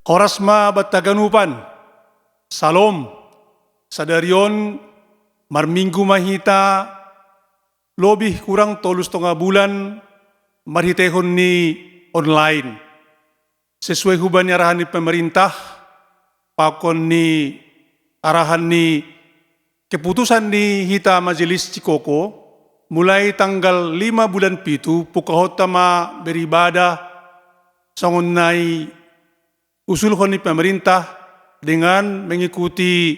Horasma bataganupan, salom, sadarion, marminggu mahita, lebih kurang 3,5 bulan, marhitehon ni online. Sesuai huban arahan ni pemerintah, pakon ni arahan ni keputusan ni hita Majelis Cikoko, mulai tanggal 5 bulan pitu, pukahotama beribadah, sangunai usulkan ni pemerintah dengan mengikuti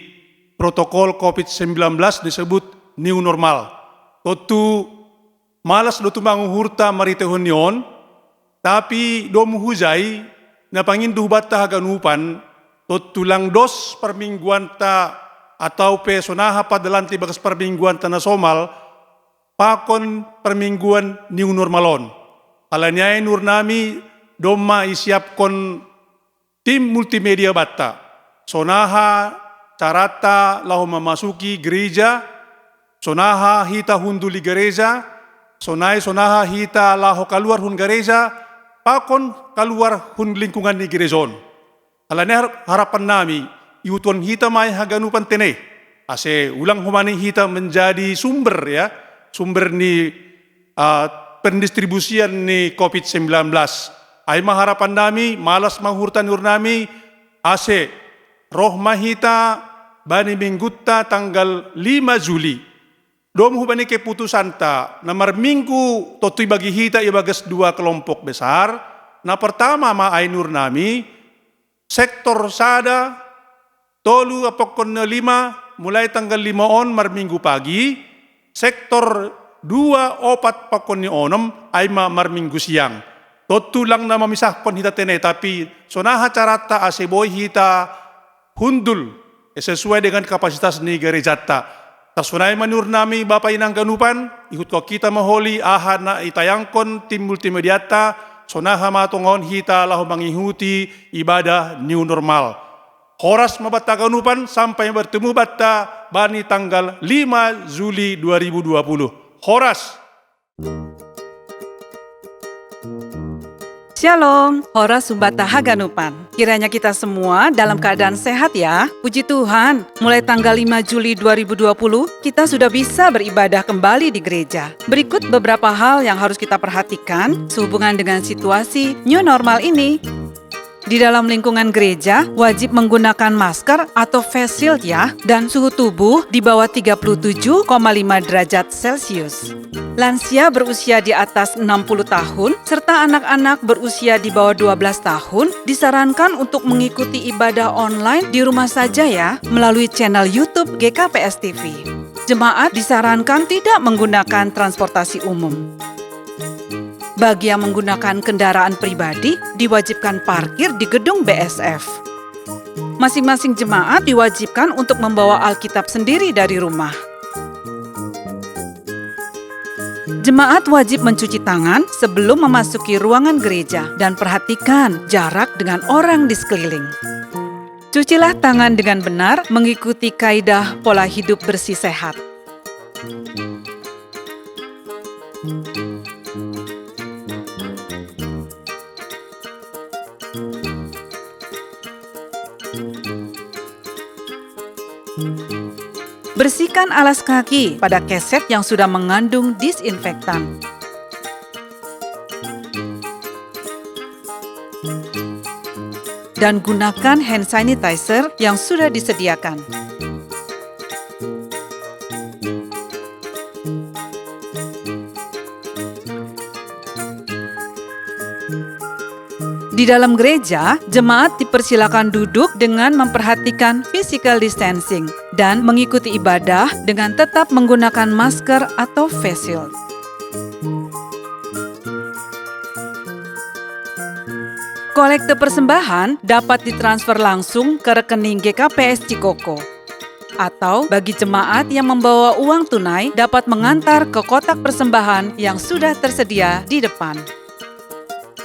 protokol COVID-19 disebut new normal. Totu malas dotu manguhurta maritehon yon, tapi domu hujai na panginduh bata haganupan, totu lang dos permingguan ta atau pesonaha padalanti bagas permingguan ta na somal, pakon permingguan new normalon. Alanyai nur nami doma isiapkon tim multimedia bata, sonaha carata lahu memasuki gereja, sonaha hita hunduli gereja, sonaha hita lahu keluar hun gereja, pakon keluar hun lingkungan ni gerezon. Alanya harapan nami, iutuan hita may haganupan tene, ase ulang humani hita menjadi sumber ya, sumber ni pendistribusian ni COVID-19. Ay maharapan nami, malas mahurtan nur nami, ase roh mahita bani minggutta tanggal 5 Juli. Dom hubani keputusan ta, namar minggu totui bagi hita ibagas 2 kelompok besar. Na pertama ay nur nami, sektor sada, tolu apokon 5, mulai tanggal 5 on mar minggu pagi, sektor 2 opat pakon ni onom ay mar minggu siang. Totu lang na mamisahkon hita tene, tapi sonaha carata aseboy hita hundul sesuai dengan kapasitas ni gerejata. Tasunay manur nami Bapak Inang Ganupan, ikut ko kita maholi ahad na itayangkon tim multimediata, sonaha matongon hita lahu mangihuti ibadah new normal. Horas mabata Ganupan sampai bertemu bata bani tanggal 5 Juli 2020. Horas. Shalom, Horas Sumbata Haganupan. Kiranya kita semua dalam keadaan sehat ya. Puji Tuhan, mulai tanggal 5 Juli 2020, kita sudah bisa beribadah kembali di gereja. Berikut beberapa hal yang harus kita perhatikan sehubungan dengan situasi new normal ini. Di dalam lingkungan gereja, wajib menggunakan masker atau face shield ya, dan suhu tubuh di bawah 37,5 derajat Celcius. Lansia berusia di atas 60 tahun, serta anak-anak berusia di bawah 12 tahun, disarankan untuk mengikuti ibadah online di rumah saja ya, melalui channel YouTube GKPS TV. Jemaat disarankan tidak menggunakan transportasi umum. Bagi yang menggunakan kendaraan pribadi, diwajibkan parkir di gedung BSF. Masing-masing jemaat diwajibkan untuk membawa Alkitab sendiri dari rumah. Jemaat wajib mencuci tangan sebelum memasuki ruangan gereja dan perhatikan jarak dengan orang di sekeliling. Cucilah tangan dengan benar mengikuti kaidah pola hidup bersih sehat. Bersihkan alas kaki pada keset yang sudah mengandung disinfektan. Dan gunakan hand sanitizer yang sudah disediakan. Di dalam gereja, jemaat dipersilakan duduk dengan memperhatikan physical distancing dan mengikuti ibadah dengan tetap menggunakan masker atau face shield. Kolekte persembahan dapat ditransfer langsung ke rekening GKPS Cikoko. Atau bagi jemaat yang membawa uang tunai dapat mengantar ke kotak persembahan yang sudah tersedia di depan.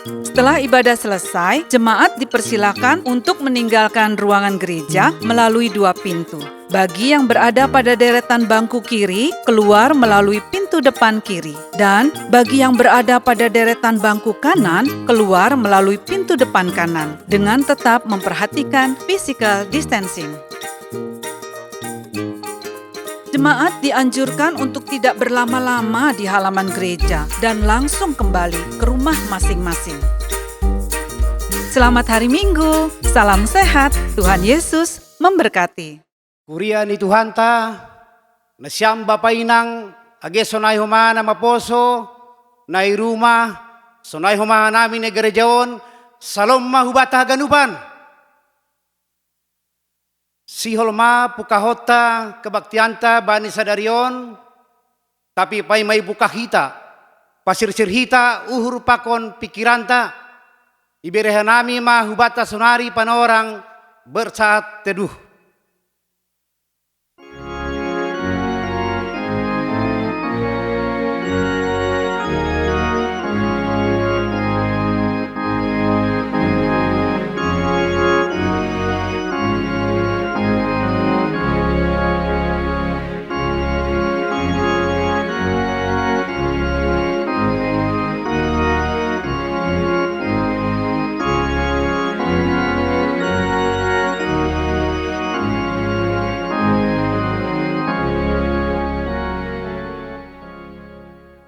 Setelah ibadah selesai, jemaat dipersilakan untuk meninggalkan ruangan gereja melalui 2 pintu. Bagi yang berada pada deretan bangku kiri, keluar melalui pintu depan kiri. Dan bagi yang berada pada deretan bangku kanan, keluar melalui pintu depan kanan, dengan tetap memperhatikan physical distancing. Jemaat dianjurkan untuk tidak berlama-lama di halaman gereja dan langsung kembali ke rumah masing-masing. Selamat hari Minggu, salam sehat, Tuhan Yesus memberkati. Kuria ni Tuhan ta, na siyang bapainang age sonay humana maposo, na rumah, sonay humana namin na gerejaon, salom mahubata ganupan. Si holma pukahota kebaktianta bani sadarion, tapi pay may bukahita, pasir-sirhita uhur pakon pikiranta, iberehan nami mahubata sonari panorang bersaat teduh.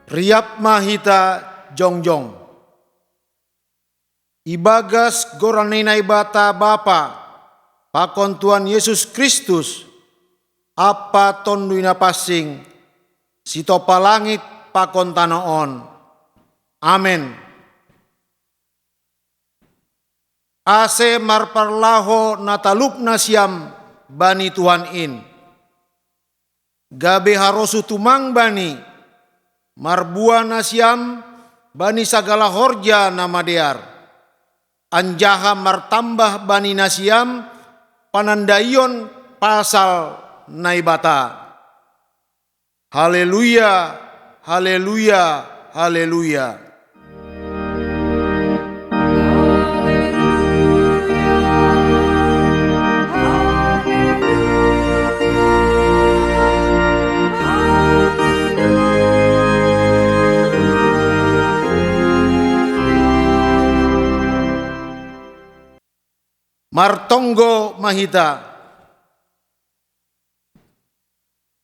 Riap mahita jongjong. Ibagas goranina ibata Bapa, pakon Tuhan Yesus Kristus, apa tonduina passing, sitopa langit pakon tanoon. Amen. Ase marparlaho natalup nasiam bani Tuhan in. Gabe harosu tumang bani, marbua nasiam bani sagala horja nama dear. Anjaha martambah bani nasiam panandaion pasal naibata. Haleluya, haleluya, haleluya. Martonggo mahita.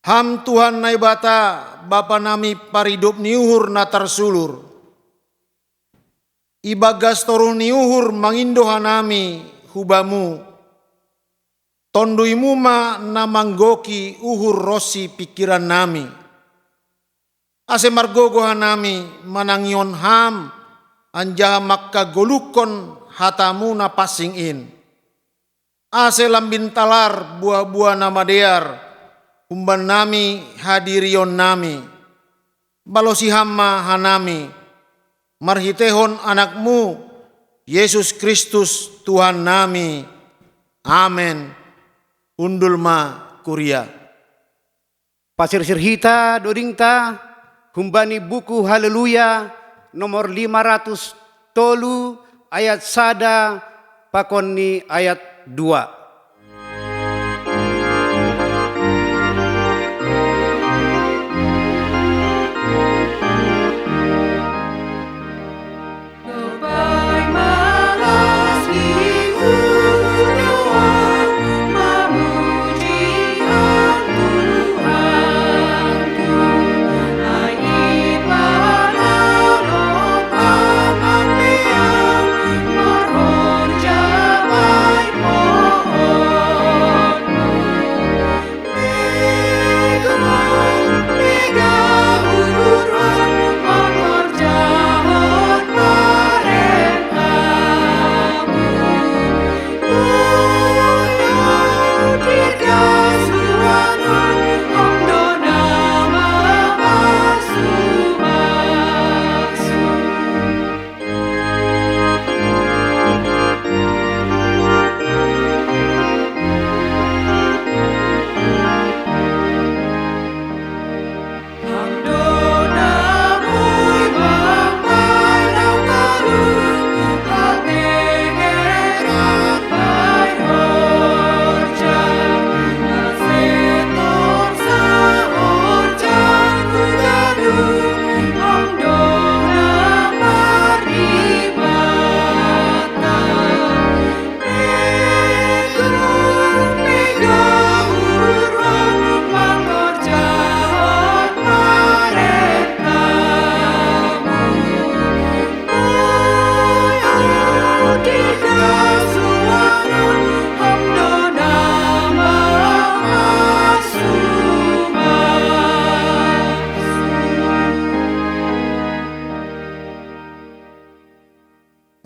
Ham Tuhan naibata Bapa nami paridup niuhur na tarsulur. Ibagas torun niuhur mangindoha nami hubamu. Tonduimu ma na manggoki uhur rosi pikiran nami. Ase margogoha nami manangion ham anjaha makka golukon hatamu na passing in. Ase lambin talar buah-buah nama dear, umban nami hadirion nami, balosi hamma hanami, marhitehon anakmu, Yesus Kristus Tuhan nami, amen. Undul ma kuria. Pasir-sirhita dodingta, humbani buku haleluya nomor 500 tolu ayat sada pakon ni ayat 2.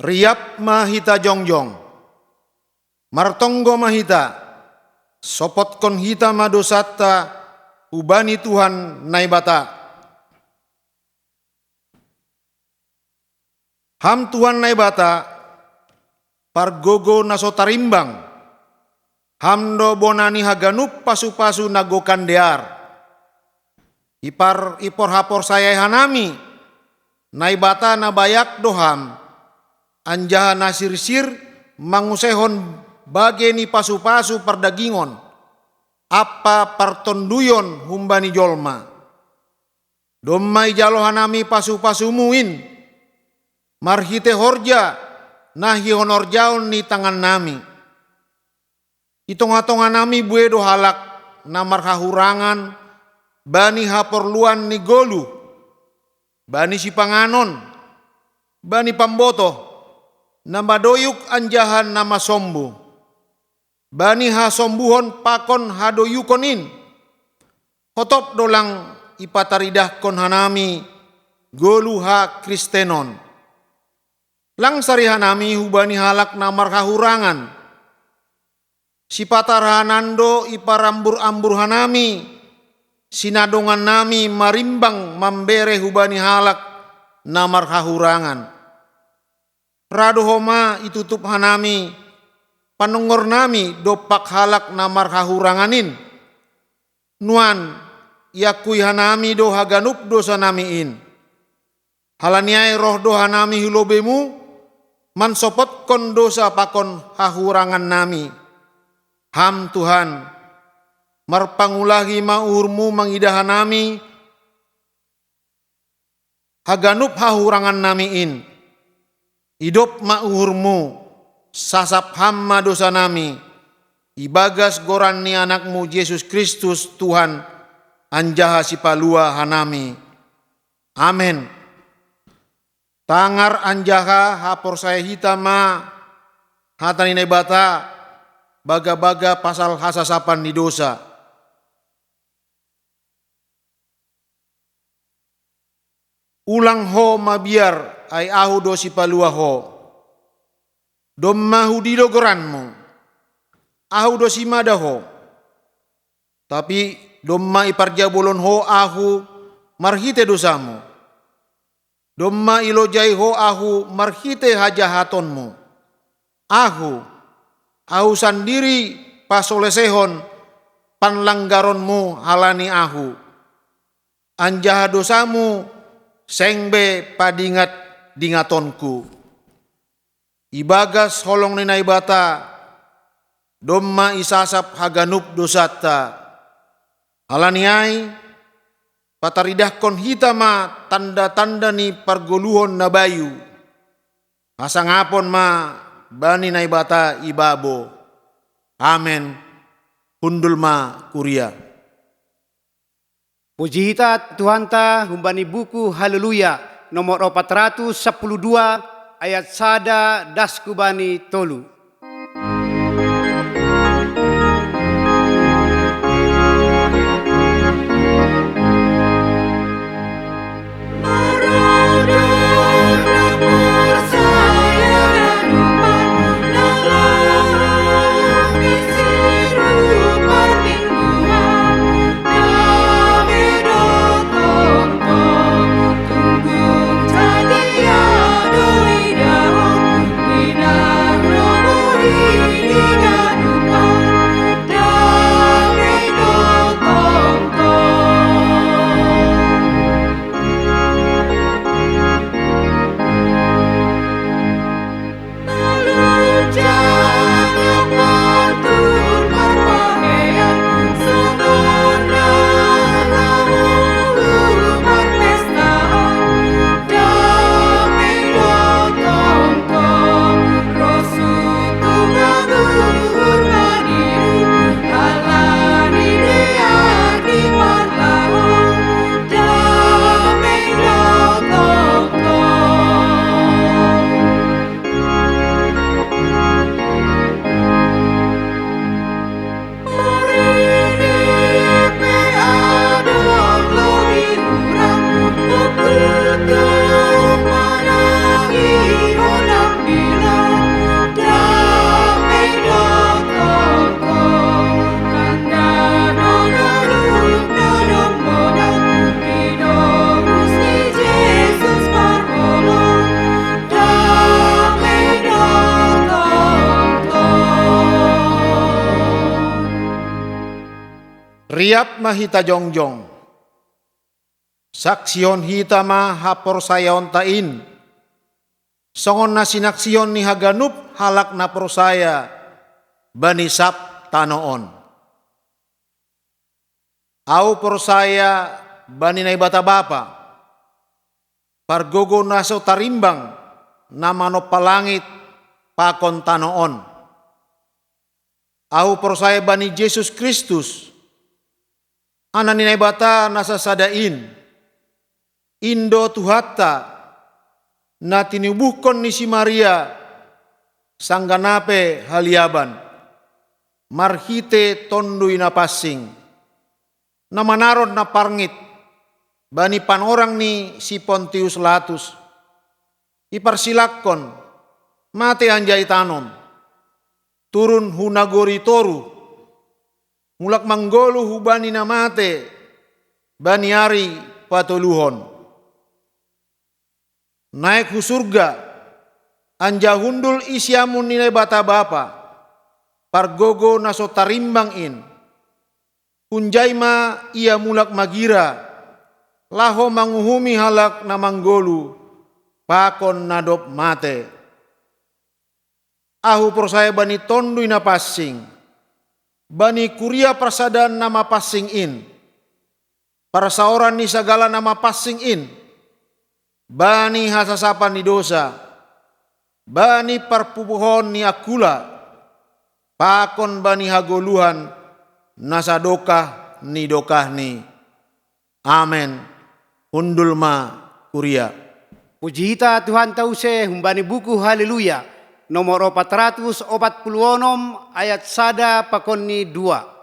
riap mahita jongjong, martonggo mahita, sopot kon hita madosata, ubani Tuhan naibata. Ham Tuhan naibata, pargogo naso tarimbang, hamdo bonani haganup pasu-pasu nago kandear. Ipor hapor saya hanami, naibata nabayak doham, anjaha nasir-sir mangusehon bageni pasu-pasu perdagingon, apa partonduyon humbani jolma. Dommai jalo hanami pasu-pasu muin, marhite horja nahi honor jaon ni tangan nami. Itonga-tonga nami buedo halak namar hahurangan, bani haporluan ni golu, bani sipanganon, bani pamboto, nama doyuk anjahan nama sombu, bani ha sombuhon pakon hadoyukonin, hotop dolang ipataridah kon hanami, golu ha kristenon. Lang sarihanami hubani halak namar hahurangan, sipatarhanando iparambur-ambur hanami, sinadongan nami marimbang mambere hubani halak namar hahurangan. Radohoma itutup hanami, panungor nami dopak halak namar hahuranganin. Nuan yakui hanami do haganup dosa namiin. Halaniai roh doha nami hulobemu, mansopot kon dosa pakon hahurangan nami. Ham Tuhan, marpangulahi maurmu mangidahan nami, haganup hahurangan namiin. Idop maurmu, sasap hamma dosa nami, ibagas goran ni anakmu Yesus Kristus Tuhan, anjaha sipalua hanami. Amin. Tangar anjaha hapor saya hitama, hatani nebata, baga-baga pasal hasasapan di dosa. Ulang ho mabiar ay ahu dosi palua ho. Dommahu di dogoranmu, ahu dosi madaho. Tapi domma iparjabolon ho ahu marhite dosamu. Domma ilojai ho ahu marhite hajahatonmu. Ahu sandiri pasolesehon panlanggaronmu halani ahu. Anjaha dosamu sengbe padingat dingatonku. Ibagas holong ninai bata, domma isasap haganup dosata. Halaniai pataridah kon hitama tanda-tanda ni pargoluhon na bayu. Hasangapon ma bani naibata ibabo. Amen. Hundul ma kuria. Puji hita Tuhan ta humbani buku Haleluya nomor 412 ayat sada daskubani tolu. Tunggu tadi ya doi daun, binar robo riap mahita jongjong. Saksion hita ma hapor sayaon tain. Songon na sinaksion ni haganup halak na prosaya banisap tanoon. Au prosaya bani na ibata bapa. Pargogo naso tarimbang na manop palangit pakon tanoon. Au prosaya bani Yesus Kristus. Anan ni ibata nasa sadain. Indo tuhatta na tinubuhkon ni si Maria sangganape haliaban marhite tonduy na passing na manarod na parngit bani panorang ni si Pontius Latus iparsilakkon mate anjay tanom turun hunagori toru mulak manggolu hubani na mate bani ari patuluhon naik hu surga anja hundul isyamun nilai bata bapa pargogo naso tarimbang in hunjaima ia mulak magira laho manguhumi halak na manggolu pakon nadop mate ahu prosaya bani tonduy na passing bani kuria prasadan nama passing in para saoran ni sagala nama passing in bani hasasapan ni dosa, bani parpupuhon ni akula, pakon bani hagoluhan, nasa dokah ni dokah ni. Amen. Undul ma kuria. Puji-ita Tuhan tause humbani buku haleluya nomor 446 ayat 1 pakon ni 2.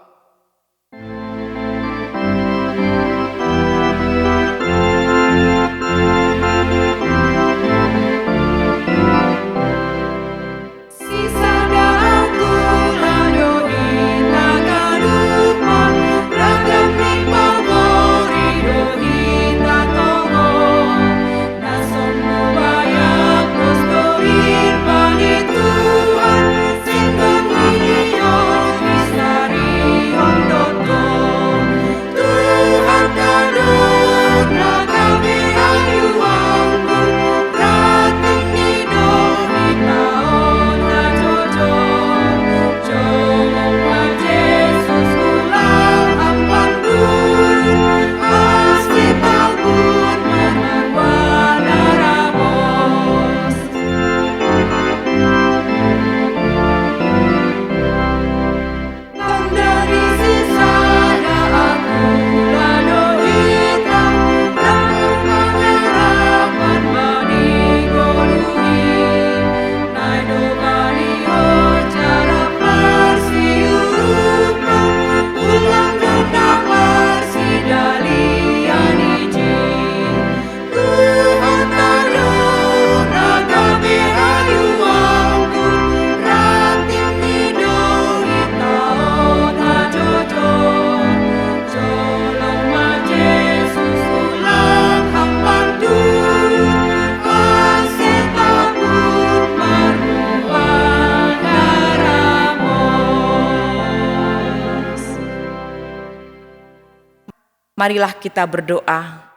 Marilah kita berdoa.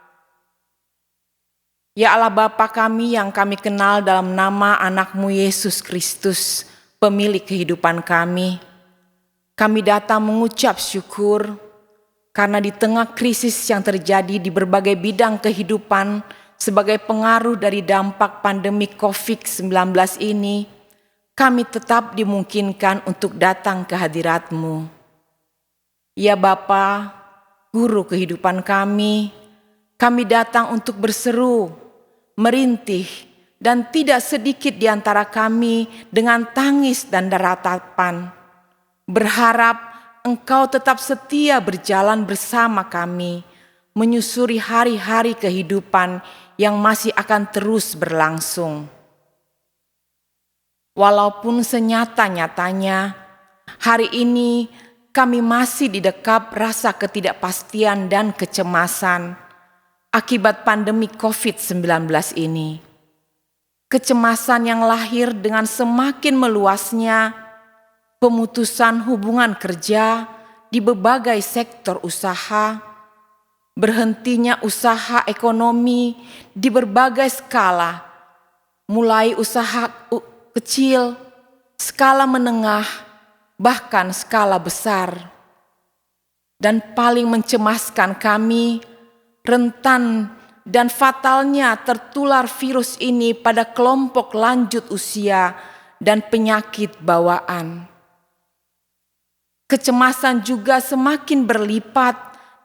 Ya Allah Bapa kami yang kami kenal dalam nama anak-Mu Yesus Kristus, pemilik kehidupan kami datang mengucap syukur karena di tengah krisis yang terjadi di berbagai bidang kehidupan sebagai pengaruh dari dampak pandemi COVID-19 ini, kami tetap dimungkinkan untuk datang ke hadirat-Mu. Ya Bapa, Guru kehidupan kami datang untuk berseru, merintih, dan tidak sedikit di antara kami dengan tangis dan ratapan, berharap Engkau tetap setia berjalan bersama kami, menyusuri hari-hari kehidupan yang masih akan terus berlangsung. Walaupun senyata-nyatanya, hari ini kami masih didekap rasa ketidakpastian dan kecemasan akibat pandemi COVID-19 ini. Kecemasan yang lahir dengan semakin meluasnya pemutusan hubungan kerja di berbagai sektor usaha, berhentinya usaha ekonomi di berbagai skala, mulai usaha kecil, skala menengah, bahkan skala besar. Dan paling mencemaskan kami, rentan dan fatalnya tertular virus ini pada kelompok lanjut usia dan penyakit bawaan. Kecemasan juga semakin berlipat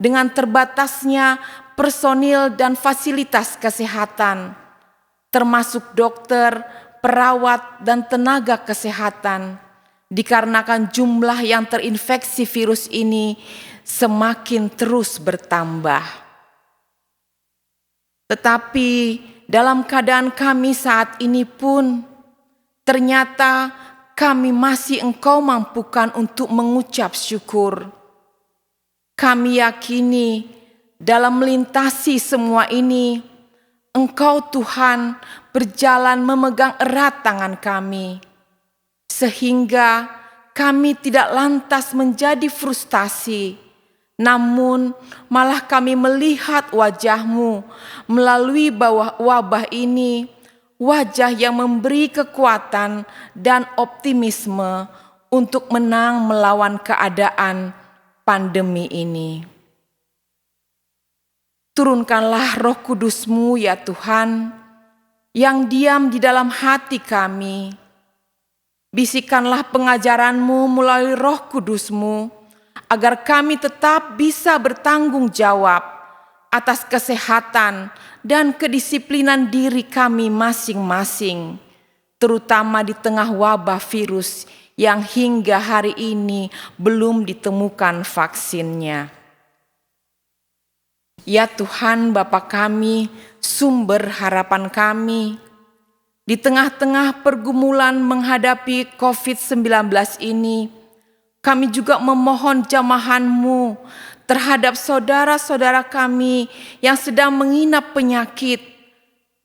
dengan terbatasnya personil dan fasilitas kesehatan, termasuk dokter, perawat, dan tenaga kesehatan, dikarenakan jumlah yang terinfeksi virus ini semakin terus bertambah. Tetapi dalam keadaan kami saat ini pun, ternyata kami masih Engkau mampukan untuk mengucap syukur. Kami yakini dalam melintasi semua ini, Engkau Tuhan berjalan memegang erat tangan kami, sehingga kami tidak lantas menjadi frustasi, namun malah kami melihat wajah-Mu melalui wabah ini, wajah yang memberi kekuatan dan optimisme untuk menang melawan keadaan pandemi ini. Turunkanlah Roh Kudus-Mu ya Tuhan, yang diam di dalam hati kami. Bisikanlah pengajaran-Mu melalui Roh Kudus-Mu, agar kami tetap bisa bertanggung jawab atas kesehatan dan kedisiplinan diri kami masing-masing, terutama di tengah wabah virus yang hingga hari ini belum ditemukan vaksinnya. Ya Tuhan Bapa kami, sumber harapan kami, di tengah-tengah pergumulan menghadapi COVID-19 ini, kami juga memohon jamahan-Mu terhadap saudara-saudara kami yang sedang menginap penyakit,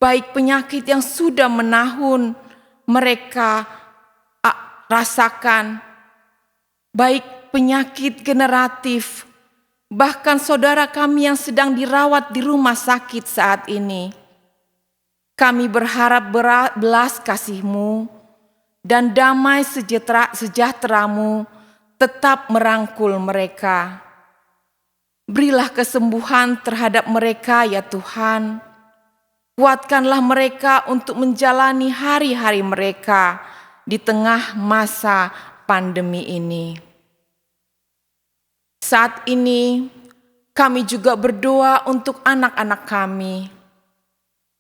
baik penyakit yang sudah menahun mereka rasakan, baik penyakit generatif, bahkan saudara kami yang sedang dirawat di rumah sakit saat ini. Kami berharap belas kasih-Mu dan damai sejahtera-Mu tetap merangkul mereka. Berilah kesembuhan terhadap mereka ya Tuhan. Kuatkanlah mereka untuk menjalani hari-hari mereka di tengah masa pandemi ini. Saat ini kami juga berdoa untuk anak-anak kami.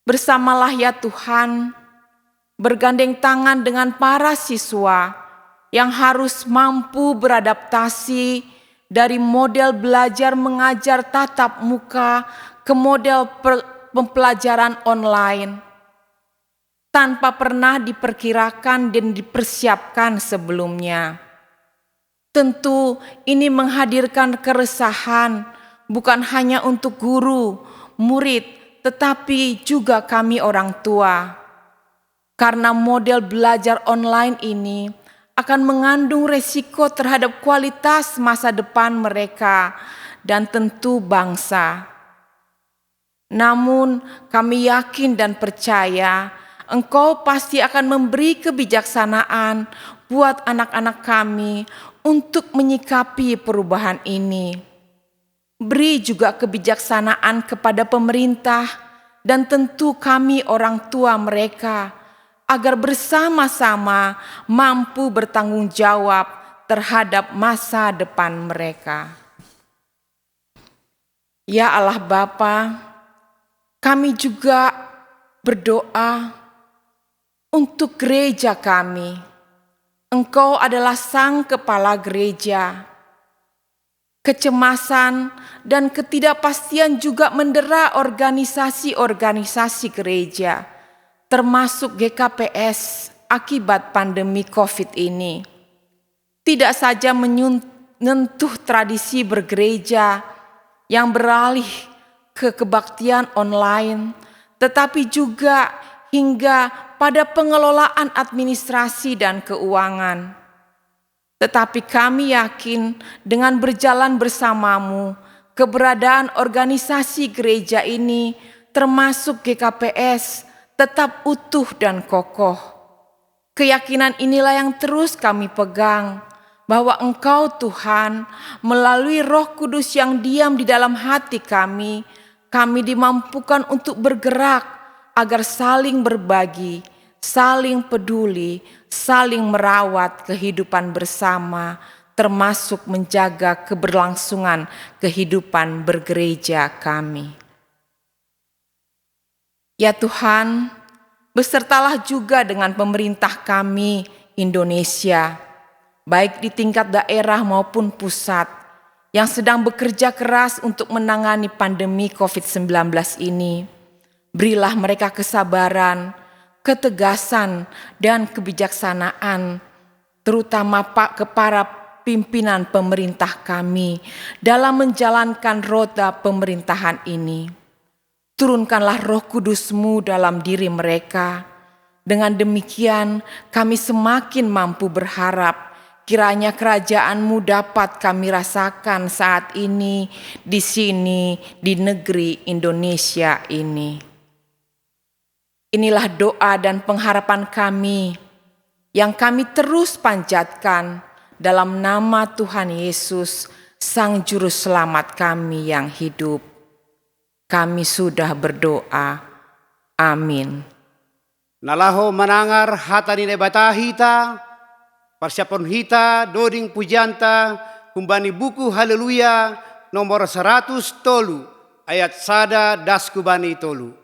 Bersamalah ya Tuhan, bergandeng tangan dengan para siswa yang harus mampu beradaptasi dari model belajar mengajar tatap muka ke model pembelajaran online, tanpa pernah diperkirakan dan dipersiapkan sebelumnya. Tentu ini menghadirkan keresahan bukan hanya untuk guru, murid, tetapi juga kami orang tua. Karena model belajar online ini akan mengandung resiko terhadap kualitas masa depan mereka dan tentu bangsa. Namun kami yakin dan percaya Engkau pasti akan memberi kebijaksanaan buat anak-anak kami untuk menyikapi perubahan ini. Beri juga kebijaksanaan kepada pemerintah dan tentu kami orang tua mereka, agar bersama-sama mampu bertanggung jawab terhadap masa depan mereka. Ya Allah Bapa, kami juga berdoa untuk gereja kami. Engkau adalah Sang Kepala Gereja. Kecemasan dan ketidakpastian juga mendera organisasi-organisasi gereja, termasuk GKPS akibat pandemi COVID ini. Tidak saja menyentuh tradisi bergereja yang beralih ke kebaktian online, tetapi juga hingga pada pengelolaan administrasi dan keuangan. Tetapi kami yakin dengan berjalan bersamamu, keberadaan organisasi gereja ini termasuk GKPS tetap utuh dan kokoh. Keyakinan inilah yang terus kami pegang, bahwa Engkau Tuhan melalui Roh Kudus yang diam di dalam hati kami dimampukan untuk bergerak agar saling berbagi, saling peduli, saling merawat kehidupan bersama, termasuk menjaga keberlangsungan kehidupan bergereja kami. Ya Tuhan, besertalah juga dengan pemerintah kami Indonesia, baik di tingkat daerah maupun pusat, yang sedang bekerja keras untuk menangani pandemi COVID-19 ini. Berilah mereka kesabaran, ketegasan, dan kebijaksanaan, terutama ke para pimpinan pemerintah kami dalam menjalankan roda pemerintahan ini. Turunkanlah Roh Kudus-Mu dalam diri mereka. Dengan demikian kami semakin mampu berharap kiranya kerajaan-Mu dapat kami rasakan saat ini, di sini, di negeri Indonesia ini. Inilah doa dan pengharapan kami yang kami terus panjatkan dalam nama Tuhan Yesus, Sang Juru Selamat kami yang hidup. Kami sudah berdoa. Amin. Nalaho manangar hatani nebata hita, persiapon hita doding pujanta, kumbani buku haleluya nomor 100 tolu, ayat sada das kubani tolu.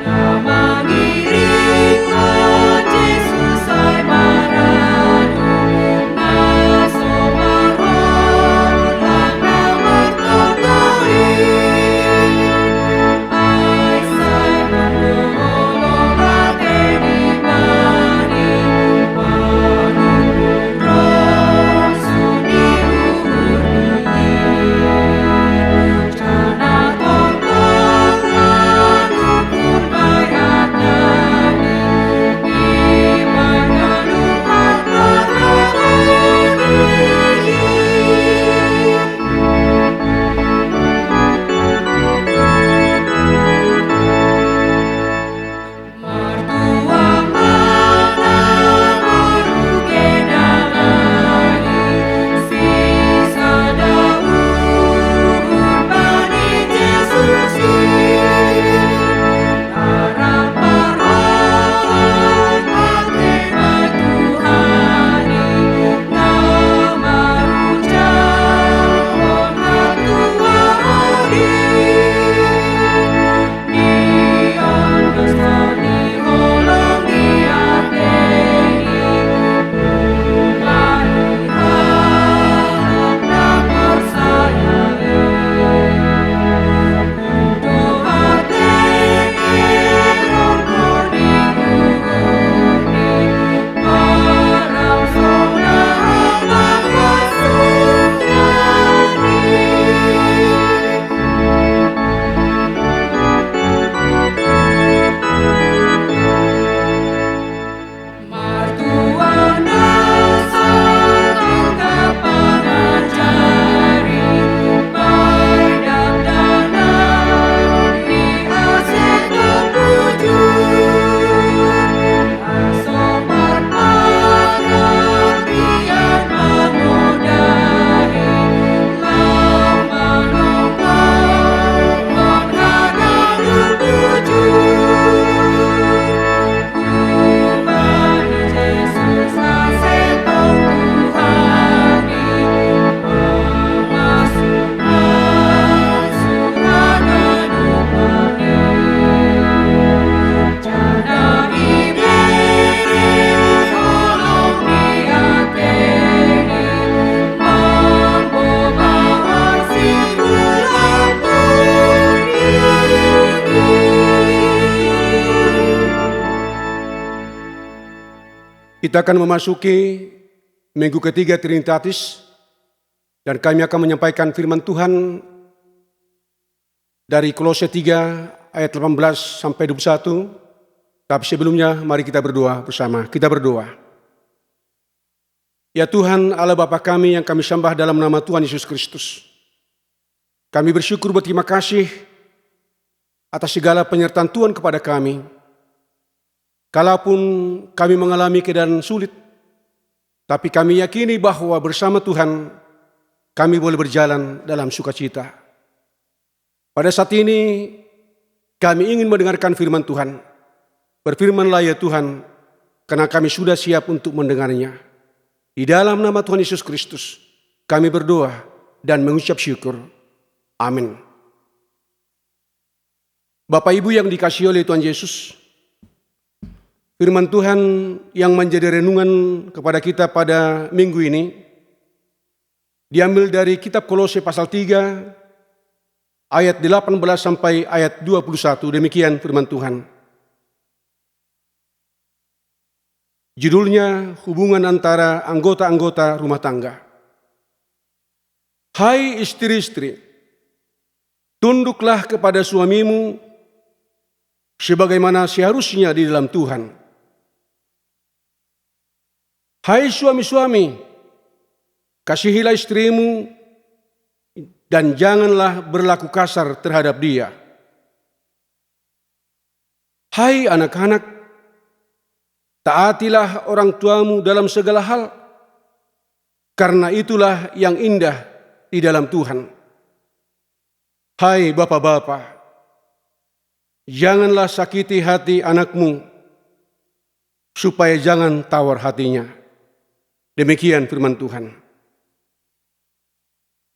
Nama ngiring, oh Yesus, Kita akan memasuki minggu ketiga Trinitatis dan kami akan menyampaikan firman Tuhan dari Kolose 3 ayat 18 sampai 21. Tapi sebelumnya mari kita berdoa bersama. Kita berdoa. Ya Tuhan Allah Bapa kami yang kami sembah dalam nama Tuhan Yesus Kristus. Kami bersyukur berterima kasih atas segala penyertaan Tuhan kepada kami. Kalaupun kami mengalami keadaan sulit, tapi kami yakini bahwa bersama Tuhan kami boleh berjalan dalam sukacita. Pada saat ini kami ingin mendengarkan firman Tuhan. Berfirmanlah ya Tuhan, karena kami sudah siap untuk mendengarnya. Di dalam nama Tuhan Yesus Kristus kami berdoa dan mengucap syukur. Amin. Bapak Ibu yang dikasihi oleh Tuhan Yesus, firman Tuhan yang menjadi renungan kepada kita pada minggu ini diambil dari kitab Kolose pasal 3 ayat 18 sampai ayat 21. Demikian firman Tuhan. Judulnya hubungan antara anggota-anggota rumah tangga. Hai istri-istri, tunduklah kepada suamimu sebagaimana seharusnya di dalam Tuhan. Hai suami-suami, kasihilah istrimu dan janganlah berlaku kasar terhadap dia. Hai anak-anak, taatilah orang tuamu dalam segala hal, karena itulah yang indah di dalam Tuhan. Hai bapak-bapak, janganlah sakiti hati anakmu, supaya jangan tawar hatinya. Demikian firman Tuhan.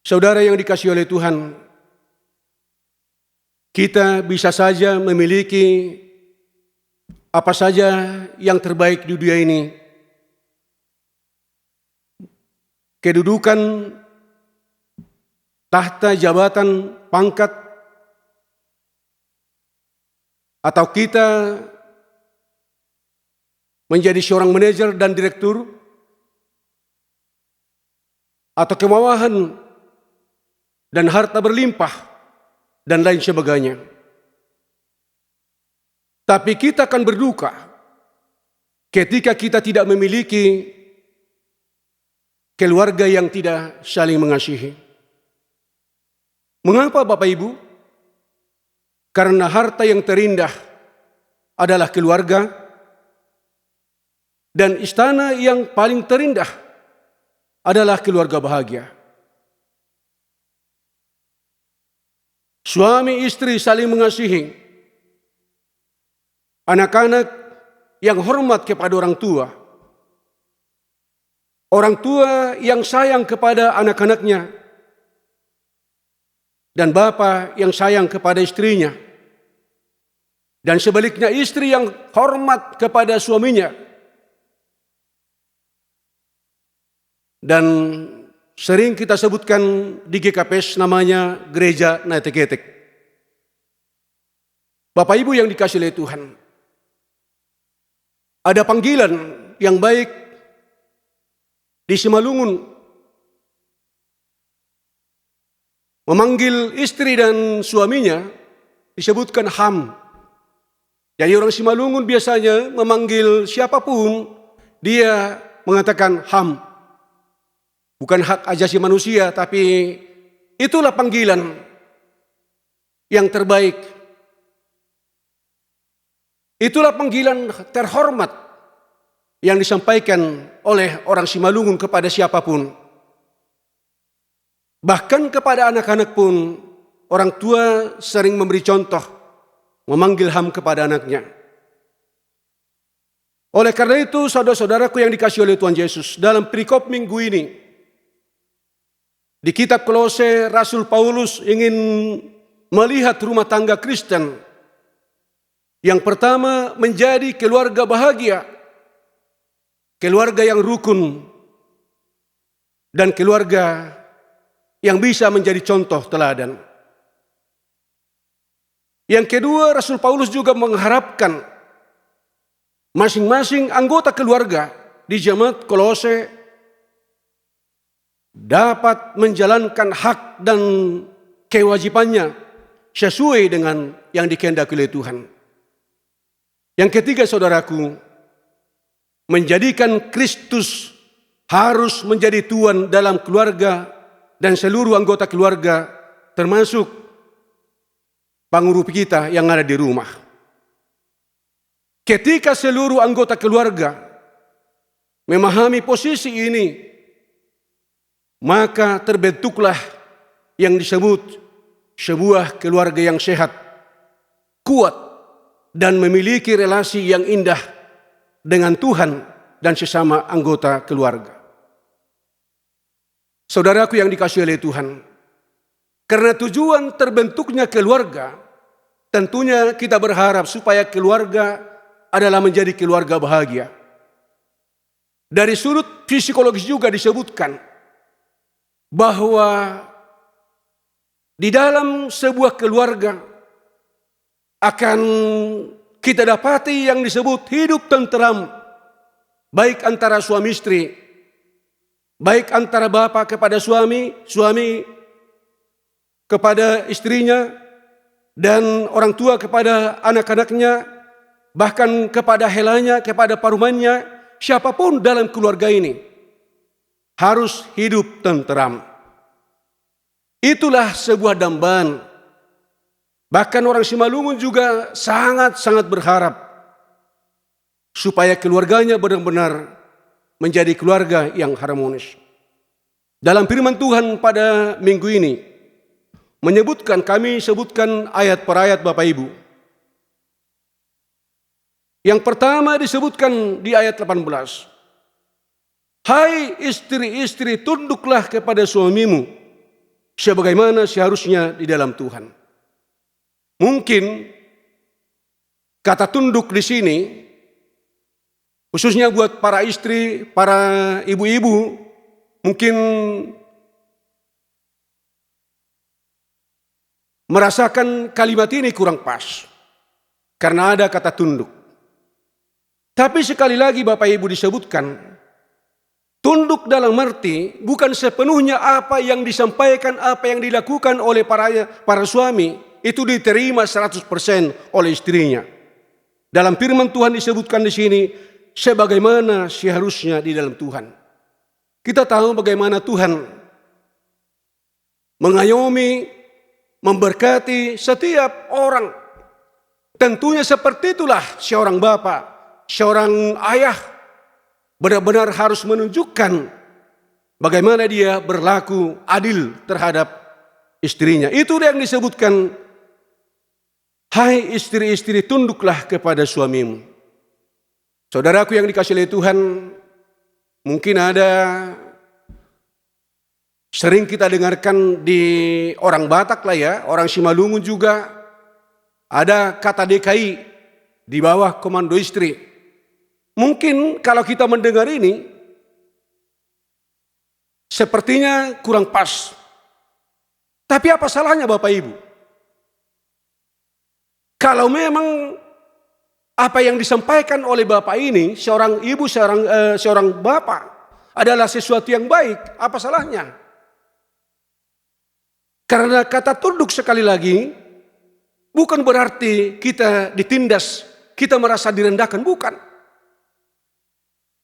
Saudara yang dikasihi oleh Tuhan, kita bisa saja memiliki apa saja yang terbaik di dunia ini. Kedudukan, tahta, jabatan, pangkat, atau kita menjadi seorang manajer dan direktur, atau kemewahan dan harta berlimpah dan lain sebagainya. Tapi kita akan berduka ketika kita tidak memiliki keluarga yang tidak saling mengasihi. Mengapa Bapak Ibu? Karena harta yang terindah adalah keluarga, dan istana yang paling terindah adalah keluarga bahagia. Suami istri saling mengasihi, anak-anak yang hormat kepada orang tua yang sayang kepada anak-anaknya, dan bapa yang sayang kepada istrinya, dan sebaliknya istri yang hormat kepada suaminya. Dan sering kita sebutkan di GKPS namanya Gereja Naiteketek. Bapak Ibu yang dikasihi oleh Tuhan, ada panggilan yang baik di Simalungun, memanggil istri dan suaminya disebutkan ham. Jadi orang Simalungun biasanya memanggil siapapun dia mengatakan ham. Bukan hak asasi manusia, tapi itulah panggilan yang terbaik. Itulah panggilan terhormat yang disampaikan oleh orang Simalungun kepada siapapun. Bahkan kepada anak-anak pun, orang tua sering memberi contoh, memanggil ham kepada anaknya. Oleh karena itu, saudara-saudaraku yang dikasihi oleh Tuhan Yesus, dalam perikop minggu ini, di kitab Kolose, Rasul Paulus ingin melihat rumah tangga Kristen. Yang pertama, menjadi keluarga bahagia, keluarga yang rukun, dan keluarga yang bisa menjadi contoh teladan. Yang kedua, Rasul Paulus juga mengharapkan masing-masing anggota keluarga di jemaat Kolose dapat menjalankan hak dan kewajibannya sesuai dengan yang dikehendaki oleh Tuhan. Yang ketiga, saudaraku, menjadikan Kristus harus menjadi Tuhan dalam keluarga dan seluruh anggota keluarga, termasuk pengurus kita yang ada di rumah. Ketika seluruh anggota keluarga memahami posisi ini, maka terbentuklah yang disebut sebuah keluarga yang sehat, kuat, dan memiliki relasi yang indah dengan Tuhan dan sesama anggota keluarga. Saudaraku yang dikasihi oleh Tuhan, karena tujuan terbentuknya keluarga, tentunya kita berharap supaya keluarga adalah menjadi keluarga bahagia. Dari sudut psikologis juga disebutkan bahwa di dalam sebuah keluarga akan kita dapati yang disebut hidup tenteram, baik antara suami istri, baik antara bapak kepada suami, suami kepada istrinya, dan orang tua kepada anak-anaknya, bahkan kepada helanya, kepada parumannya, siapapun dalam keluarga ini harus hidup tenteram. Itulah sebuah dambaan. Bahkan orang Simalungun juga sangat-sangat berharap supaya keluarganya benar-benar menjadi keluarga yang harmonis. Dalam firman Tuhan pada minggu ini menyebutkan, kami sebutkan ayat per ayat Bapak Ibu. Yang pertama disebutkan di ayat 18. Hai istri-istri, tunduklah kepada suamimu sebagaimana seharusnya di dalam Tuhan. Mungkin kata tunduk di sini khususnya buat para istri, para ibu-ibu, mungkin merasakan kalimat ini kurang pas karena ada kata tunduk. Tapi sekali lagi Bapak Ibu disebutkan, tunduk dalam arti bukan sepenuhnya apa yang disampaikan, apa yang dilakukan oleh para suami itu diterima 100% oleh istrinya. Dalam firman Tuhan disebutkan di sini sebagaimana seharusnya di dalam Tuhan. Kita tahu bagaimana Tuhan mengayomi, memberkati setiap orang. Tentunya seperti itulah seorang bapak, seorang ayah benar-benar harus menunjukkan bagaimana dia berlaku adil terhadap istrinya. Itu yang disebutkan, hai istri-istri, tunduklah kepada suamimu. Saudaraku yang dikasihi oleh Tuhan, mungkin ada sering kita dengarkan di orang Batak lah ya, orang Simalungun juga ada kata DKI di bawah komando istri. Mungkin kalau kita mendengar ini sepertinya kurang pas. Tapi apa salahnya Bapak Ibu? Kalau memang apa yang disampaikan oleh Bapak ini, seorang ibu, seorang bapak adalah sesuatu yang baik, apa salahnya? Karena kata tunduk sekali lagi bukan berarti kita ditindas, kita merasa direndahkan, bukan.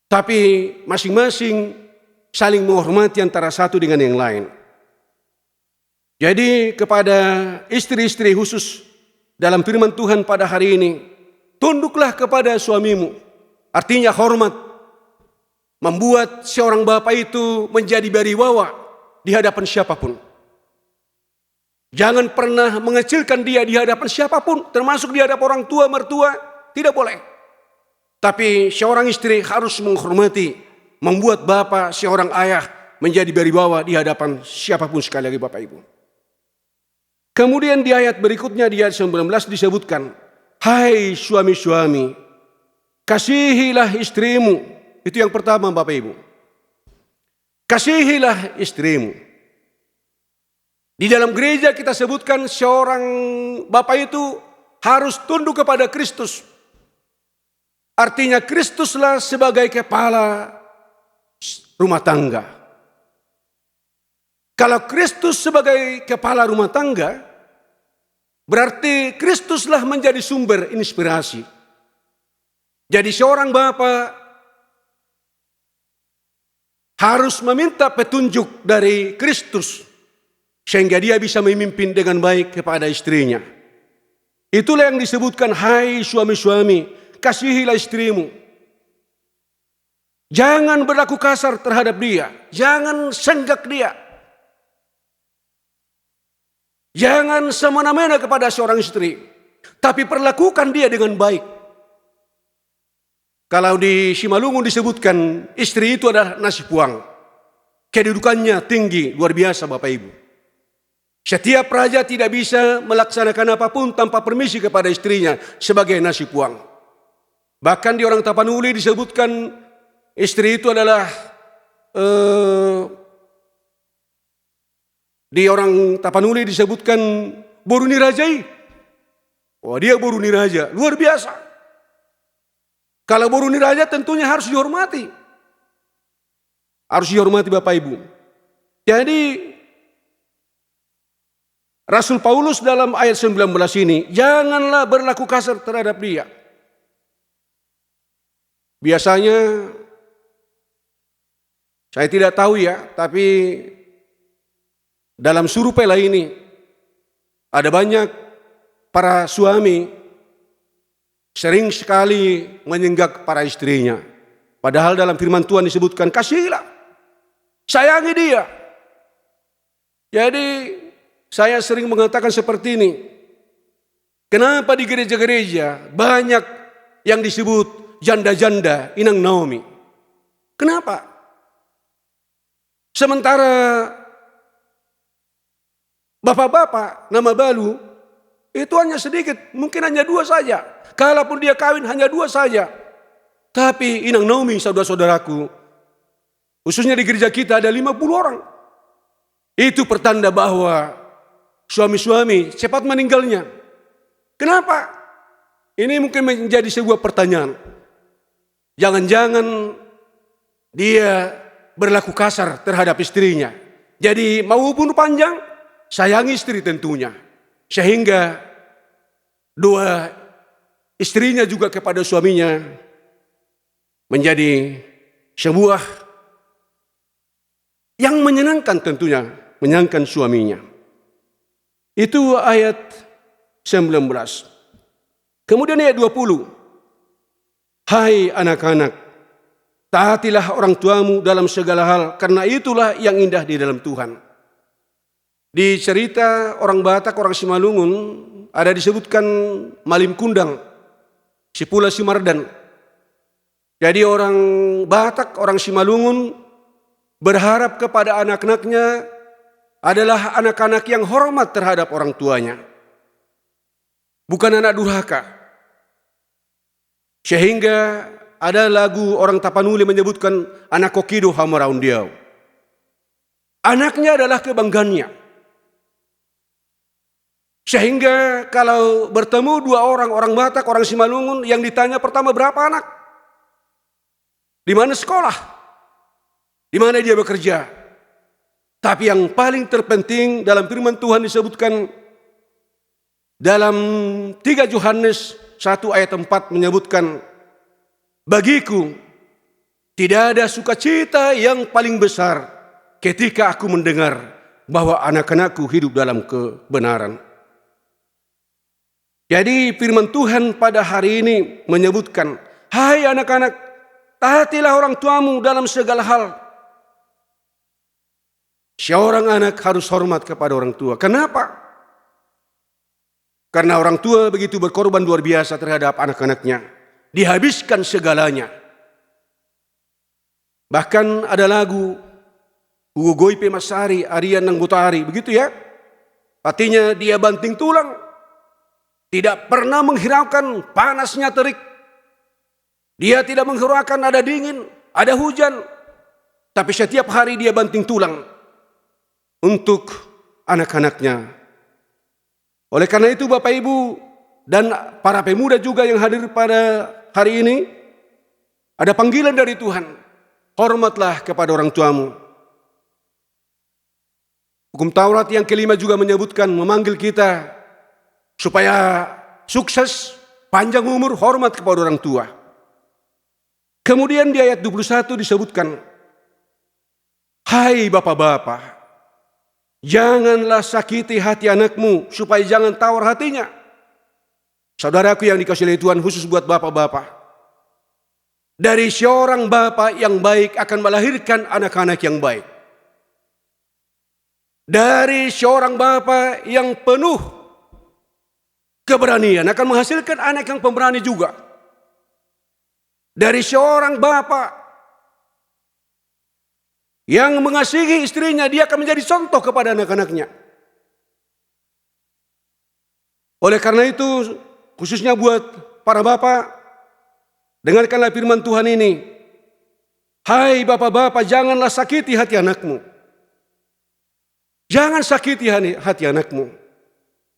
Tapi masing-masing saling menghormati antara satu dengan yang lain. Jadi kepada istri-istri khusus dalam firman Tuhan pada hari ini, tunduklah kepada suamimu. Artinya hormat. Membuat seorang bapak itu menjadi beribawa di hadapan siapapun. Jangan pernah mengecilkan dia di hadapan siapapun, termasuk di hadapan orang tua, mertua, tidak boleh. Tapi seorang istri harus menghormati, membuat bapak, seorang ayah menjadi beribawa di hadapan siapapun, sekali lagi Bapak Ibu. Kemudian di ayat berikutnya, di ayat 19 disebutkan, hai suami-suami, kasihilah istrimu. Itu yang pertama Bapak Ibu. Kasihilah istrimu. Di dalam gereja kita sebutkan seorang bapak itu harus tunduk kepada Kristus. Artinya Kristuslah sebagai kepala rumah tangga. Kalau Kristus sebagai kepala rumah tangga, berarti Kristuslah menjadi sumber inspirasi. Jadi seorang bapa harus meminta petunjuk dari Kristus sehingga dia bisa memimpin dengan baik kepada istrinya. Itulah yang disebutkan, hai suami-suami, kasihilah istrimu. Jangan berlaku kasar terhadap dia, jangan senggak dia. Jangan semena-mena kepada seorang istri, tapi perlakukan dia dengan baik. Kalau di Simalungun disebutkan, istri itu adalah nasi puang. Kedudukannya tinggi, luar biasa Bapak Ibu. Setiap raja tidak bisa melaksanakan apapun tanpa permisi kepada istrinya sebagai nasi puang. Bahkan di orang Tapanuli disebutkan, istri itu adalah di orang Tapanuli disebutkan Boruni Rajai. Wah, dia Boruni Raja, luar biasa. Kalau Boruni Raja tentunya harus dihormati. Harus dihormati Bapak Ibu. Jadi Rasul Paulus dalam ayat 19 ini, janganlah berlaku kasar terhadap dia. Biasanya, saya tidak tahu ya, tapi dalam survei ini ada banyak para suami sering sekali menyenggak para istrinya. Padahal dalam firman Tuhan disebutkan, kasihilah, sayangi dia. Jadi saya sering mengatakan seperti ini. Kenapa di gereja-gereja banyak yang disebut janda-janda inang Naomi? Kenapa? Sementara bapak-bapak nama balu itu hanya sedikit, mungkin hanya 2 saja. Kalaupun dia kawin hanya 2 saja. Tapi inang Naomi, saudara-saudaraku, khususnya di gereja kita ada 50 orang. Itu pertanda bahwa suami-suami cepat meninggalnya. Kenapa? Ini mungkin menjadi sebuah pertanyaan. Jangan-jangan dia berlaku kasar terhadap istrinya. Jadi mau umur panjang, sayangi istri tentunya. Sehingga 2 istrinya juga kepada suaminya menjadi sebuah yang menyenangkan tentunya, menyenangkan suaminya. Itu ayat 19. Kemudian ayat 20. Hai anak-anak, taatilah orang tuamu dalam segala hal, karena itulah yang indah di dalam Tuhan. Di cerita orang Batak, orang Simalungun, ada disebutkan Malim Kundang, Sipula Simardan. Jadi orang Batak, orang Simalungun berharap kepada anak-anaknya adalah anak-anak yang hormat terhadap orang tuanya. Bukan anak durhaka. Sehingga ada lagu orang Tapanuli menyebutkan anak kokido hamaraun diau. Anaknya adalah kebanggaannya. Sehingga kalau bertemu 2 orang Batak, orang Simalungun, yang ditanya pertama berapa anak? Di mana sekolah? Di mana dia bekerja? Tapi yang paling terpenting dalam firman Tuhan disebutkan dalam 3 Yohanes 1 ayat 4 menyebutkan, bagiku tidak ada sukacita yang paling besar ketika aku mendengar bahwa anak-anakku hidup dalam kebenaran. Jadi firman Tuhan pada hari ini menyebutkan, hai anak-anak, taatilah orang tuamu dalam segala hal. Seorang anak harus hormat kepada orang tua. Kenapa? Karena orang tua begitu berkorban luar biasa terhadap anak-anaknya. Dihabiskan segalanya. Bahkan ada lagu Hugo Goipe Masari, Arian Nanggutari, begitu ya. Artinya dia banting tulang. Tidak pernah menghiraukan panasnya terik. Dia tidak menghiraukan ada dingin, ada hujan. Tapi setiap hari dia banting tulang untuk anak-anaknya. Oleh karena itu Bapak Ibu dan para pemuda juga yang hadir pada hari ini, ada panggilan dari Tuhan. hormatlah kepada orang tuamu. Hukum Taurat yang kelima juga menyebutkan, memanggil kita supaya sukses, panjang umur, hormat kepada orang tua. Kemudian di ayat 21 disebutkan, hai bapak-bapak, janganlah sakiti hati anakmu supaya jangan tawar hatinya. Saudaraku yang dikasihi Tuhan, khusus buat bapak-bapak. Dari seorang bapak yang baik akan melahirkan anak-anak yang baik. Dari seorang bapak yang penuh keberanian akan menghasilkan anak yang pemberani juga. Dari seorang bapak yang mengasihi istrinya, dia akan menjadi contoh kepada anak-anaknya. Oleh karena itu, khususnya buat para bapak, dengarkanlah firman Tuhan ini. Hai bapak-bapak, janganlah sakiti hati anakmu. Jangan sakiti hati anakmu.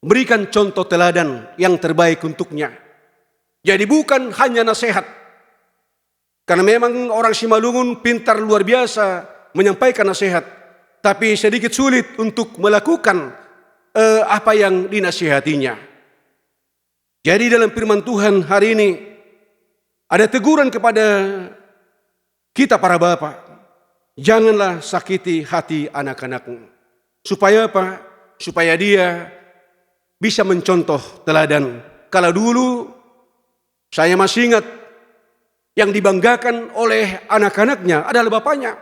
Berikan contoh teladan yang terbaik untuknya. Jadi bukan hanya nasihat. Karena memang orang Simalungun pintar luar biasa menyampaikan nasihat. Tapi sedikit sulit untuk melakukan apa yang dinasihatinya. Jadi dalam firman Tuhan hari ini ada teguran kepada kita para bapak. Janganlah sakiti hati anak-anakmu. Supaya apa? Supaya dia bisa mencontoh teladan. Kalau dulu saya masih ingat yang dibanggakan oleh anak-anaknya adalah bapaknya.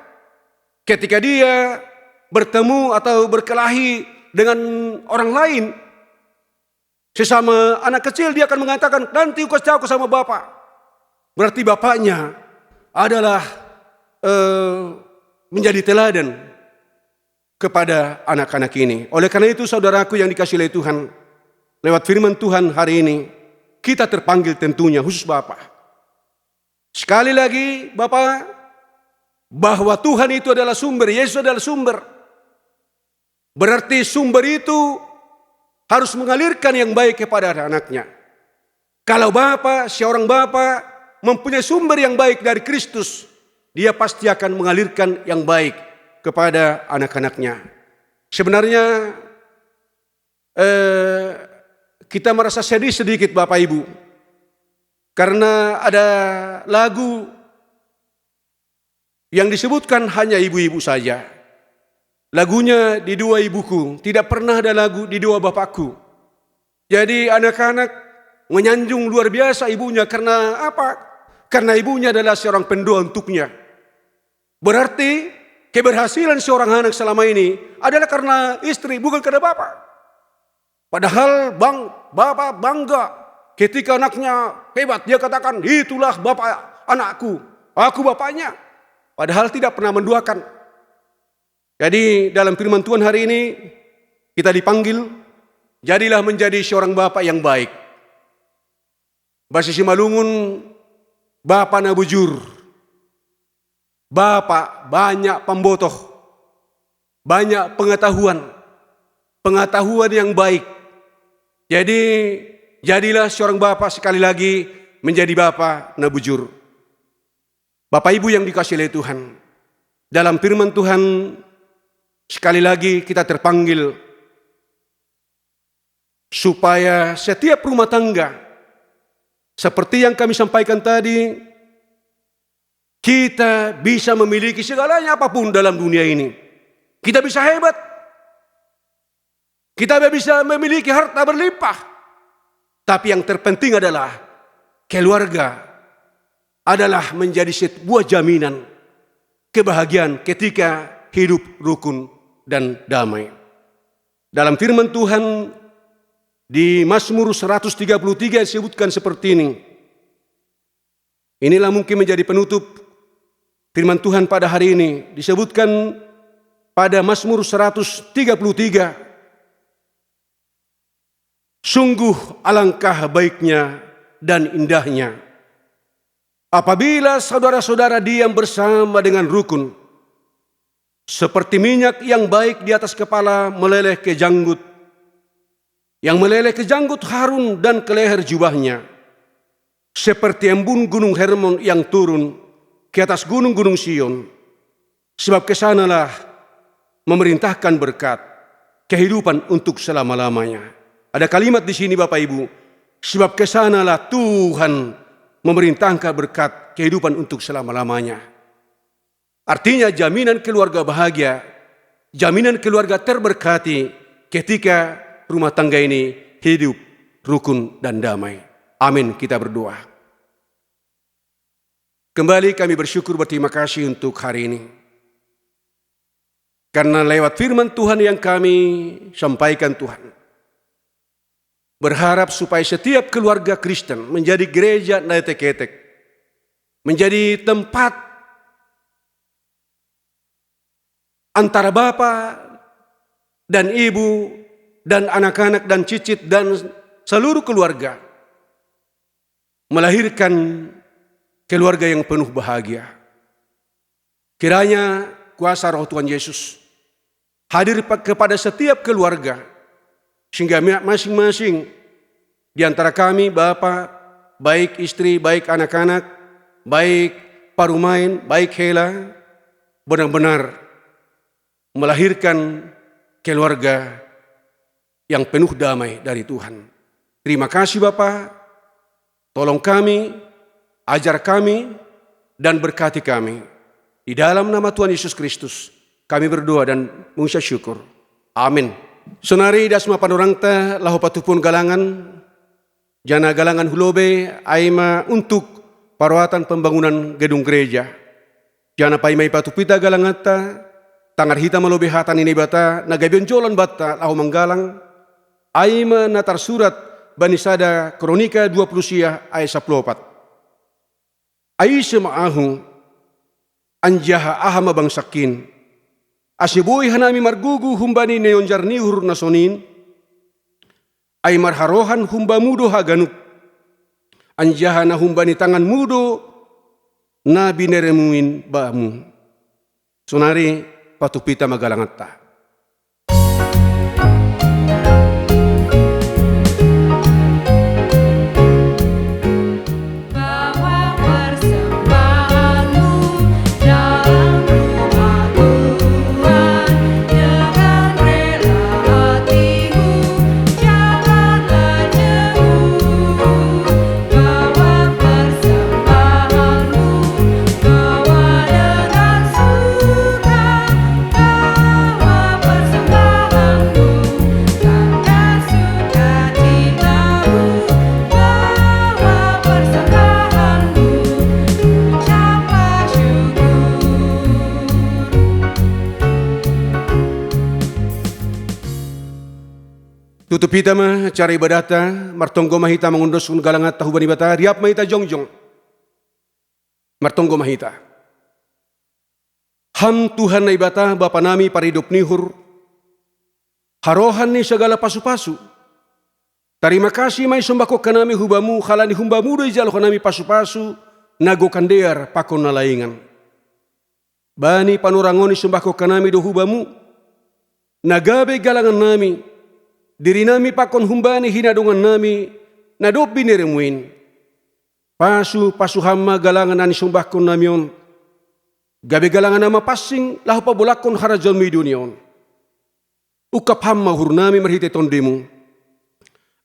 Ketika dia bertemu atau berkelahi dengan orang lain, sesama anak kecil, dia akan mengatakan, nanti aku kasih tahu sama bapak. Berarti bapaknya adalah menjadi teladan kepada anak-anak ini. Oleh karena itu saudaraku yang dikasihi oleh Tuhan, lewat firman Tuhan hari ini, kita terpanggil tentunya khusus Bapak. Sekali lagi Bapak, bahwa Tuhan itu adalah sumber, Yesus adalah sumber. Berarti sumber itu harus mengalirkan yang baik kepada anak-anaknya. Kalau Bapak, seorang Bapak mempunyai sumber yang baik dari Kristus, dia pasti akan mengalirkan yang baik kepada anak-anaknya. Sebenarnya kita merasa sedih sedikit Bapak Ibu, karena ada lagu yang disebutkan hanya ibu-ibu saja. Lagunya di dua ibuku, tidak pernah ada lagu di dua bapakku. Jadi anak-anak menyanjung luar biasa ibunya, karena apa? Karena ibunya adalah seorang pendoa untuknya. Berarti keberhasilan seorang anak selama ini adalah karena istri, bukan karena bapak. Padahal bapak bangga ketika anaknya hebat, dia katakan, itulah bapak anakku, aku bapaknya. Padahal tidak pernah menduakan. Jadi dalam firman Tuhan hari ini kita dipanggil, jadilah menjadi seorang bapak yang baik. Bahasa Simalungun, bapak na bujur. Bapak banyak pembotoh, banyak pengetahuan yang baik. Jadi jadilah seorang bapak, sekali lagi menjadi bapak na bujur. Bapak Ibu yang dikasihi oleh Tuhan, dalam firman Tuhan sekali lagi kita terpanggil supaya setiap rumah tangga, seperti yang kami sampaikan tadi, kita bisa memiliki segalanya apapun dalam dunia ini. Kita bisa hebat. Kita bisa memiliki harta berlimpah. Tapi yang terpenting adalah keluarga adalah menjadi sebuah jaminan kebahagiaan ketika hidup rukun dan damai. Dalam firman Tuhan di Mazmur 133 disebutkan seperti ini. Inilah mungkin menjadi penutup firman Tuhan pada hari ini. Disebutkan pada Mazmur 133. Sungguh alangkah baiknya dan indahnya apabila saudara-saudara diam bersama dengan rukun, seperti minyak yang baik di atas kepala meleleh ke janggut, yang meleleh ke janggut Harun dan ke leher jubahnya, seperti embun gunung Hermon yang turun ke atas gunung-gunung Sion, sebab kesanalah memerintahkan berkat, kehidupan untuk selama-lamanya. Ada kalimat di sini Bapak Ibu, sebab kesanalah Tuhan memerintahkan berkat, kehidupan untuk selama-lamanya. Artinya jaminan keluarga bahagia, jaminan keluarga terberkati ketika rumah tangga ini hidup rukun dan damai. Amin, kita berdoa. Kembali kami bersyukur berterima kasih untuk hari ini. Karena lewat firman Tuhan yang kami sampaikan Tuhan, berharap supaya setiap keluarga Kristen menjadi gereja Naeteketek, menjadi tempat antara Bapa dan Ibu dan anak-anak dan cicit dan seluruh keluarga, melahirkan keluarga yang penuh bahagia. Kiranya kuasa Roh Tuhan Yesus hadir kepada setiap keluarga, sehingga masing-masing di antara kami, Bapa, baik istri, baik anak-anak, baik parumain, baik hela, benar-benar melahirkan keluarga yang penuh damai dari Tuhan. Terima kasih Bapa, tolong kami, ajar kami, dan berkati kami. Di dalam nama Tuhan Yesus Kristus, kami berdoa dan mengucap syukur. Amin. Sonari dasma panorangta lahu patupun galangan, jana galangan hulobe aima untuk perawatan pembangunan gedung gereja. Jana paimai patupita galangata, tangar hitam malobe hatan ini bata, nagabion jolan bata lahu manggalang, aima natar surat banisada kronika 20 siah ayat 14. Aisya ma'ahu anjaha ahama bangsakin, asiboy hanami margugu humbani neonjar nihur nasonin, ay marharohan humba mudo haganuk, anjaha na humbani tangan mudo na bineremuin bamu. Sonari patupita magalangata. Tutup hita mah cara ibadata, martonggo mahita mengundos kun galangat tahu bani bata, riap mahita jongjong. Martonggo mahita. Ham Tuhan na ibata, Bapa nami paridop nihur, harohan ni segala pasu-pasu. Terima kasih may sumbako kanami hubamu, halani humbamu do ijalo kanami pasu-pasu, nago kandear pakon nalaingan. Bani panurangoni sumbako kanami do hubamu, nagabe galangan nami, diri nami pakon humbani hinadungan nami nadop bineremuin. Pasu hamma galangan ani sumbakon namion. Gabe galangan nama passing lahu pabulakon harajon mi dunion. Ukap hamma hur nami merhite tondemu.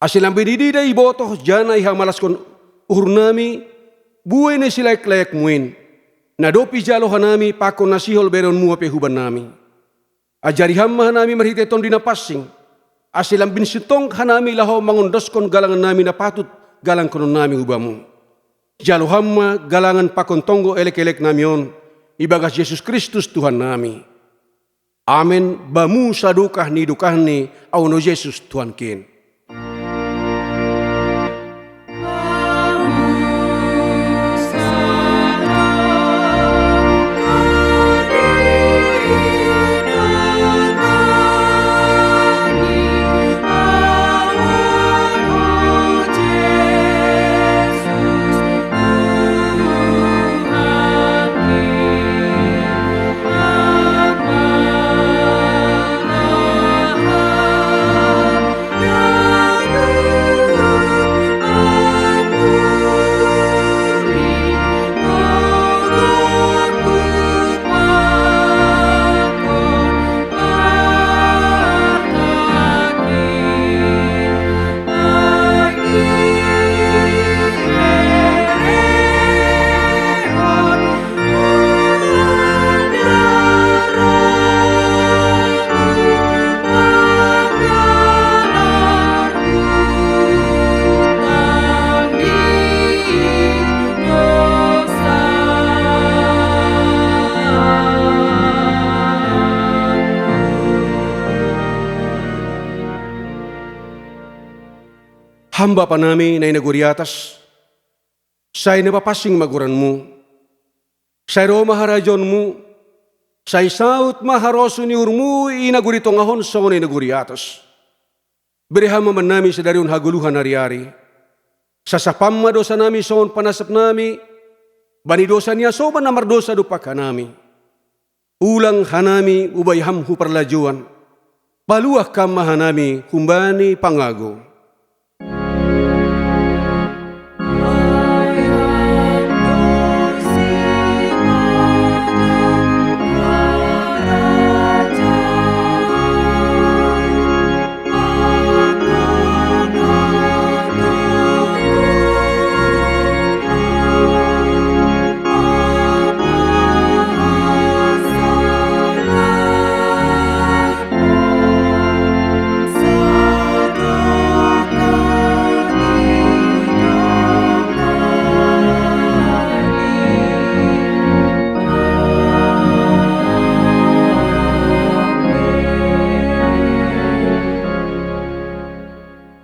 Asilam bidida ibotoh jana iha malaskon uhur nami buene silaik-layak muin. Nadopi jalo hanami pakon nasihol beron muape huban nami. Ajari hamma hanami merhite tondina passing. Asilam bin sitong hanami laho mangondoskon galangan nami na patut galang konon nami hubamu. Jalo hamma galangan pakon tonggo elek-elek namion, ibagas Yesus Kristus Tuhan nami. Amin. Bamu sadukah ni dukah ni auno Yesus Tuhan kin. Yeah. hamba panami na inaguri atas, say napapasing maguranmu, say ro maharajonmu, say saut maharoso ni urmu inaguri tongahon sa na inaguri atas. Berihama man nami sa dariun haguluhan hari-hari, sa sapamma dosa nami sa panasap nami, bani dosa niya so namar dosa dupaka nami. Ulang hanami ubay hamhu parlajuan, paluah kam mahanami kumbani pangago.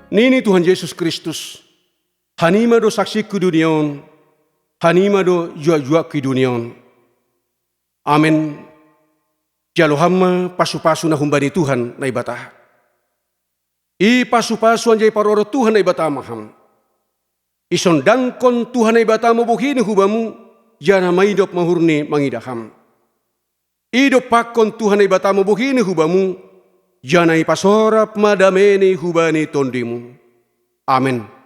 Nini Tuhan Yesus Kristus, hanima do saksi ku duniaon, hanima do jua-jua ku duniaon. Amin. Jalo hamma pasu-pasu na humbani Tuhan na ibata. I pasu-pasu anjay paroro Tuhan na ibata maham. Isondangkon Tuhan na ibata mo buhini hubamu, jana maidop mahurni mangidaham. Idop pakon Tuhan na ibata mo buhini hubamu, janai pasorap madameni hubani tondimu. Amin.